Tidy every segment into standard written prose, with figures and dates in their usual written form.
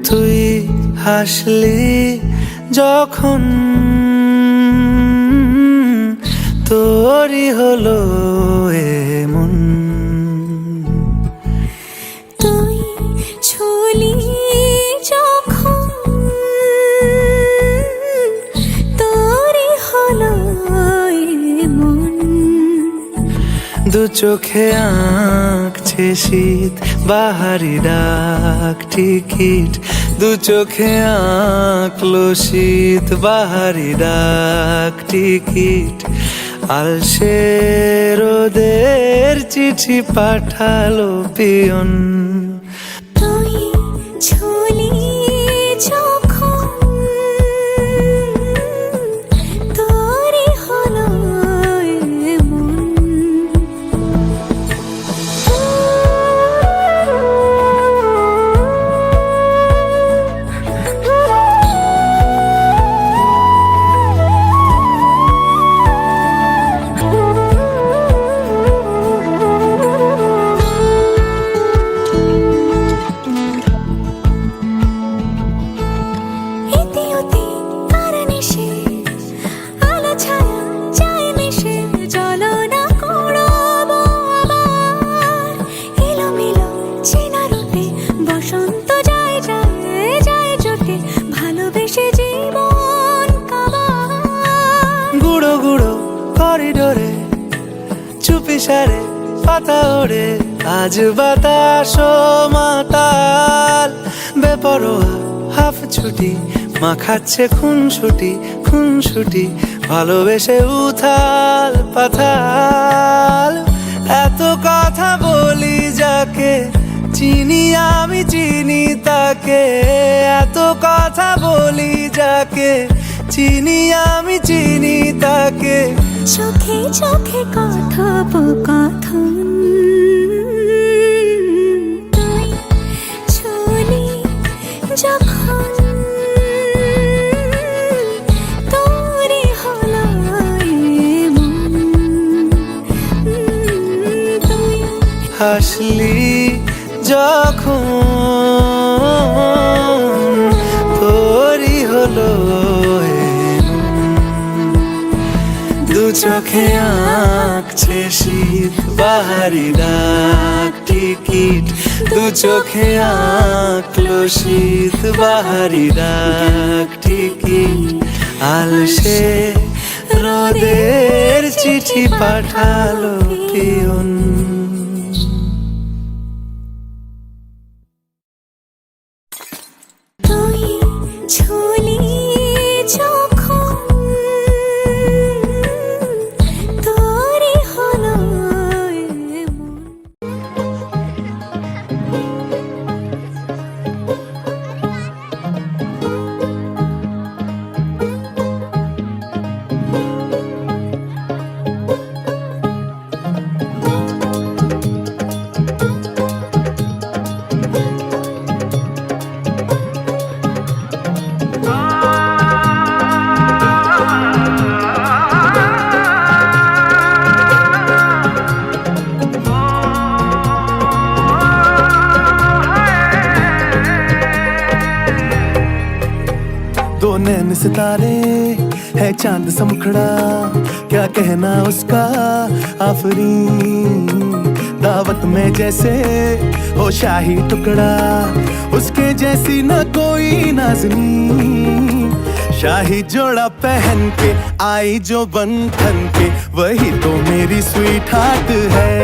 তুই হাসলি যখন তোরই হলো এমন। তুই ছুলি যখন তোরই হলো এমন। দু চোখে আঁকছে শীত বাহারি ডাক টিকিট, দু চোখে আঁকলো শীত বাহারি ডাক টিকিট। আলসে রোদের চিঠি পাঠালো পিয়ন। তুই ছুলি যখন তোরই হলো এমন। গুঁড়ো গুঁড়ো করিডোরে চুপি সারে পাতা ওড়ে, আজ বাতাস মাতাল বেপরোয়া হাফ ছুটি মাখাচ্ছে খুনসুটি খুনসুটি, ভালোবেসে উথাল পাথাল। এত কথা বলি যাকে চিনি আমি চিনি তাকে, এত কথা বলি যাকে চিনি আমি চিনি তাকে। চোখে চোখে কথোপকথন, তুই ছুলি যখন তোরই হলো এমন। তুই হাসলি যখন তোরই হলো দু চোখে আঁকছে শীত বাহারি ডাক টিকিট, দু চোখে আঁকলো শীত বাহারি ডাক টিকিট। আলসে রোদের চিঠি পাঠালো পিয়ন। তুই ছুলি যখন তোরই হলো এমন। दो नैन सितारे है चांद सा मुखड़ा, क्या कहना उसका आफरी। दावत में जैसे हो शाही टुकड़ा, उसके जैसी न कोई नाज़नी। शाही जोड़ा पहन के आई जो बंधन के, वही तो मेरी स्वीट हार्ट है।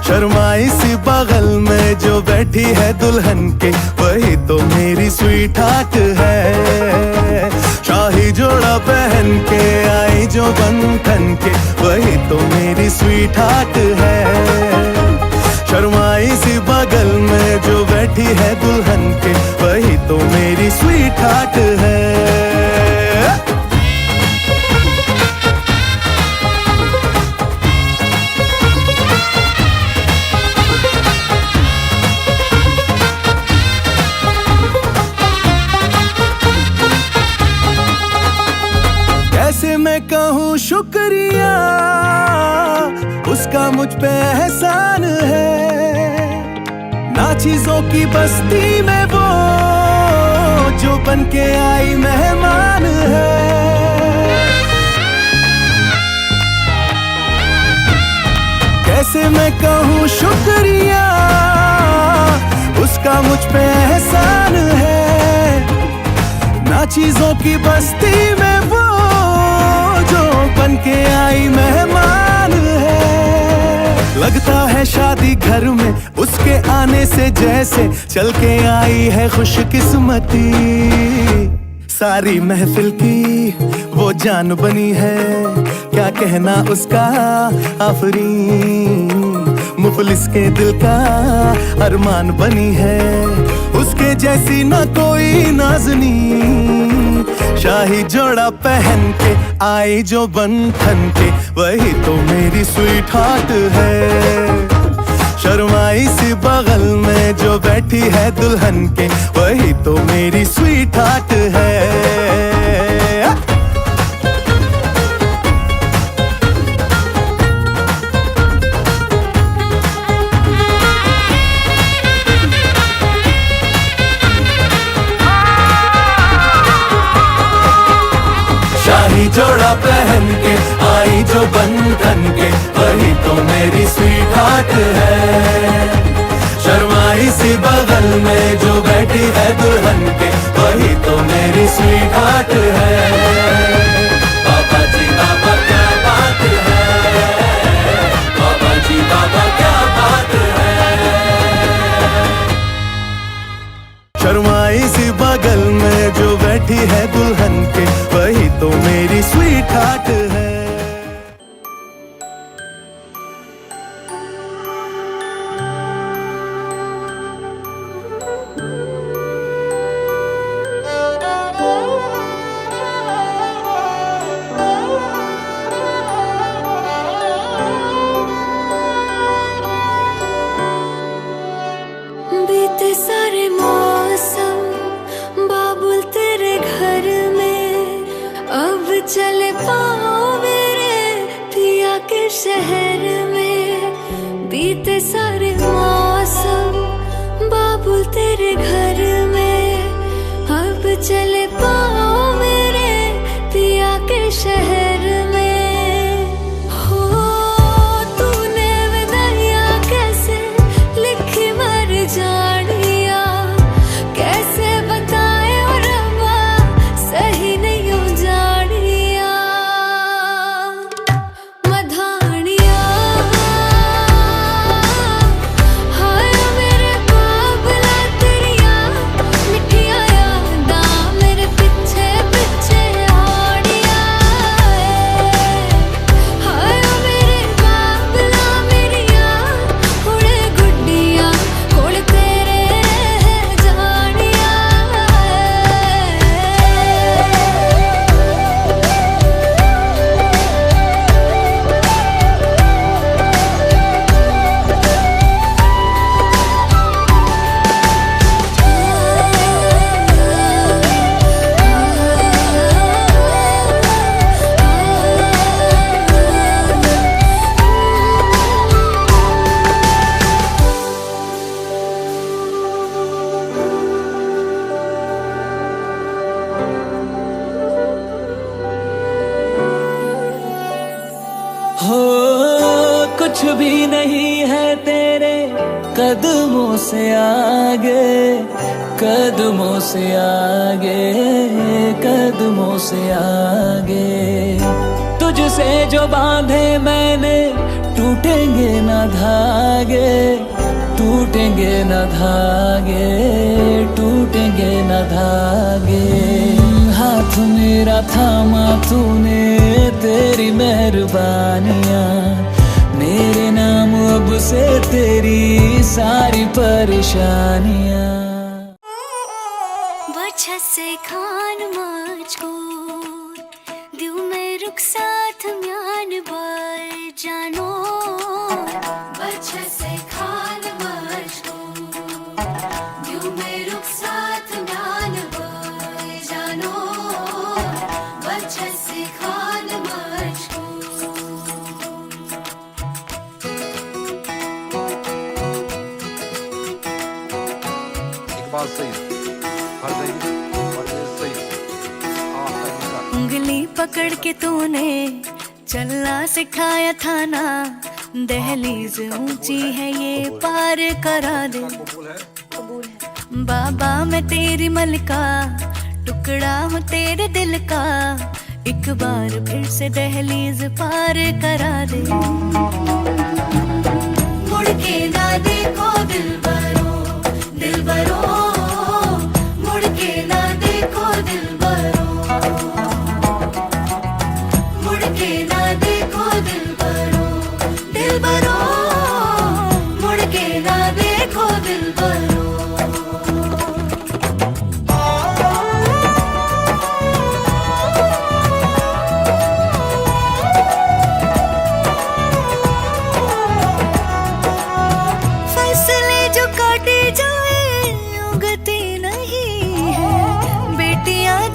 शर्माई सी बगल में जो बैठी है दुल्हन के, वही तो मेरी स्वीट हार्ट है। शाही जोड़ा पहन के आई जो बंधन के, वही तो मेरी स्वीट हार्ट है। शर्माई सी बगल में जो बैठी है दुल्हन के, वही तो मेरी स्वीट हार्ट है। कैसे मैं कहूँ शुक्रिया, उसका मुझ पे एहसान है। ना चीजों की बस्ती में वो जो बन के आई मेहमान है। कैसे मैं कहूँ शुक्रिया उसका मुझ पे एहसान है। ना चीजों की बस्ती में वो जो बन के आई मेहमान है। लगता है शादी घर में उसके आने से जैसे चल के आई है खुशकिस्मती। सारी महफिल की वो जान बनी है, क्या कहना उसका आफरीन। मुफलिस के दिल का अरमान बनी है, उसके जैसी ना कोई नाज़नी। शाही जोड़ा पहन के आई जो बन ठन के, वही तो मेरी स्वीट हार्ट है। शर्माई सी बगल में जो बैठी है दुल्हन के, वही तो मेरी स्वीट हार्ट है। शाही जोड़ा पहन के आई जो बंधन के, वही तो मेरी स्वीट हार्ट है। शर्माई सी बगल में जो बैठी है दुल्हन के, वही तो मेरी स्वीट हार्ट है। बाबा जी बाबा क्या बात है, बाबा जी बाबा क्या बात है। शर्माई सी बगल में जो बैठी है दुल्हन के, वही तो मेरी स्वीट हार्ट है। बीते सारे मौसम बाबुल तेरे घर में, अब चले पाओ मेरे पिया के शहर में। बीते सारे मौसम बाबुल तेरे घर में, अब चले पाओ मेरे पिया के शहर में। जानिया कैसे बताए और रब्बा सही नहीं हो जानिया। मधानिया हाय मेरे बाबला तेरिया, मिठिया यादा मेरे पीछे पीछे आड़िया। हाय मेरे बाबला मेरिया उड़े गुड्डिया कोल तेरे जानिया। हो कुछ भी नहीं है तेरे कदमों से आगे, कदमों से आगे, कदमों से आगे। तुझसे जो बांधे मैंने टूटेंगे ना धागे, टूटेंगे ना धागे, टूटेंगे ना धागे। हाथ मेरा थामा तूने, तेरी मेहरबानियाँ मेरे नाम अब से तेरी सारी परेशानियाँ। बच्चा से खान मजकूर दिल में रुक साथ म्यान बार जानो। बच्चा से खान मजकूर दिल में रुक साथ म्यान बार जानो। बच्चा से खान मजकूर बात सही है, हर बात सही है। उंगली पकड़ के तूने चलना सिखाया था ना, दहलीज ऊंची है ये पार करा दे। बाबा मैं तेरी मलिका, टुकड़ा हूँ तेरे दिल का, एक बार फिर से दहलीज पार करा दे। मुड़ के ना देखो दिलबरो, दिलबरो, मुड़ के ना देखो दिलबरो, मुड़ के ना देखो दिलबरो, दिलबरो, मुड़ के ना देखो दिलबरो।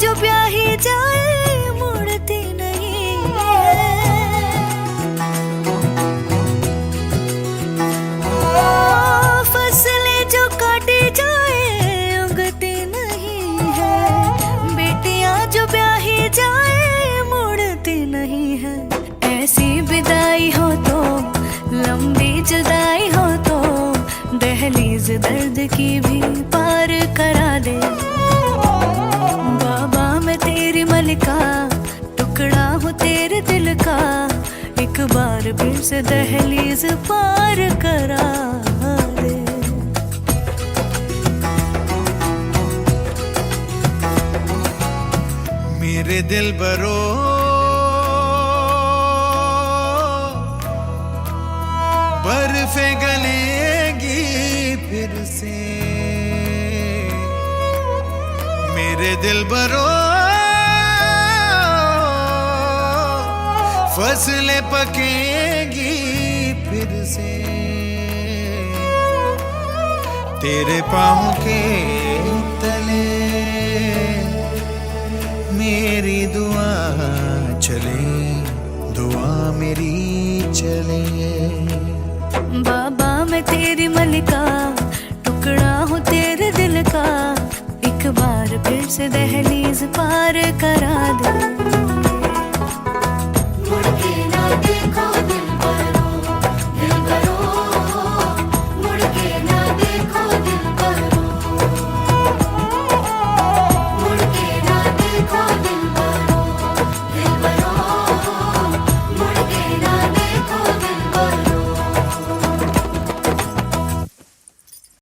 जो ब्याही जाए मुड़ती नहीं है, फसलें जो काटी जाए उगती नहीं है, बेटियां जो ब्याही जाए मुड़ती नहीं है। ऐसी विदाई हो तो, लंबी जुदाई हो तो, दहलीज दर्द की भी पार करा दे। तेरी मलिका, टुकड़ा हूँ तेरे दिल का, एक बार फिर से दहलीज पार करा दे। मेरे दिल बरो बर्फे गलेगी फिर से, मेरे दिल बरो फसलें पकेगी फिर से, तेरे पाँव के तले मेरी दुआ चले, दुआ मेरी चले। बाबा मैं तेरी मलिका, टुकड़ा हूँ तेरे दिल का, एक बार फिर से दहलीज पार करा दे।